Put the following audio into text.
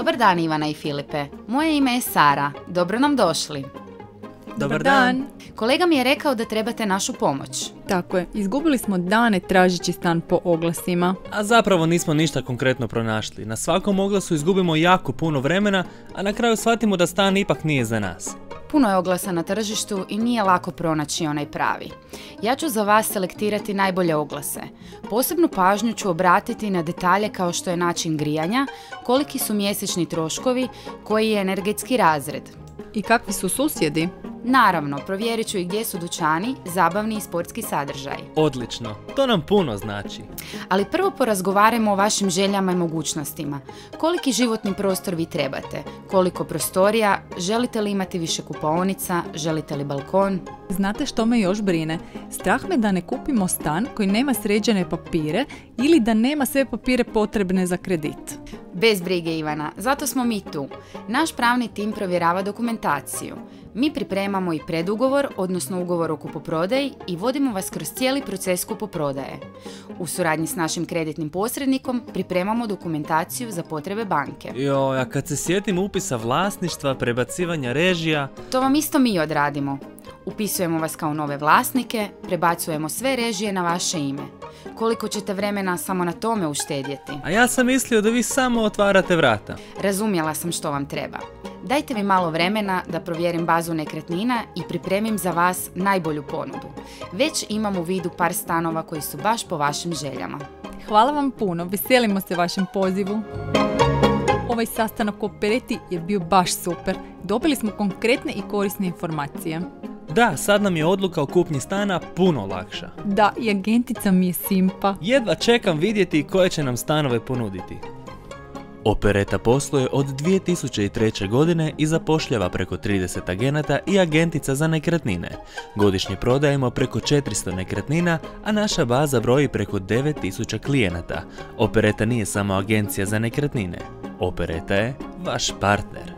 Dobar dan Ivana i Filipe. Moje ime je Sara. Dobro nam došli. Dobar dan. Kolega mi je rekao da trebate našu pomoć. Tako je, izgubili smo dane tražeći stan po oglasima. A zapravo nismo ništa konkretno pronašli. Na svakom oglasu izgubimo jako puno vremena, a na kraju shvatimo da stan ipak nije za nas. Puno je oglasa na tržištu i nije lako pronaći onaj pravi. Ja ću za vas selektirati najbolje oglase. Posebnu pažnju ću obratiti na detalje kao što je način grijanja, koliki su mjesečni troškovi, koji je energetski razred. I kakvi su susjedi? Naravno, provjerit ću i gdje su dućani, zabavni i sportski sadržaj. Odlično, to nam puno znači. Ali prvo porazgovarajmo o vašim željama i mogućnostima. Koliki životni prostor vi trebate? Koliko prostorija? Želite li imati više kupaonica? Želite li balkon? Znate što me još brine? Strah me da ne kupimo stan koji nema sređene papire ili da nema sve papire potrebne za kredit. Bez brige Ivana, zato smo mi tu. Naš pravni tim provjerava dokumentaciju. Mi pripremamo i predugovor, odnosno ugovor o kupoprodaji i vodimo vas kroz cijeli proces kupoprodaje. U suradnji s našim kreditnim posrednikom pripremamo dokumentaciju za potrebe banke. Joj, a kad se sjetim upisa vlasništva, prebacivanja režija... To vam isto mi odradimo. Upisujemo vas kao nove vlasnike, prebacujemo sve režije na vaše ime. Koliko ćete vremena samo na tome uštedjeti? A ja sam mislio da vi samo otvarate vrata. Razumjela sam što vam treba. Dajte mi malo vremena da provjerim bazu nekretnina i pripremim za vas najbolju ponudu. Već imam u vidu par stanova koji su baš po vašim željama. Hvala vam puno, veselimo se vašem pozivu. Ovaj sastanak u Opereti je bio baš super. Dobili smo konkretne i korisne informacije. Da, sad nam je odluka o kupnji stana puno lakša. Da, i agentica mi je simpa. Jedva čekam vidjeti koje će nam stanove ponuditi. Opereta posluje od 2003. godine i zapošljava preko 30 agenata i agentica za nekretnine. Godišnje prodajemo preko 400 nekretnina, a naša baza broji preko 9000 klijenata. Opereta nije samo agencija za nekretnine. Opereta je vaš partner.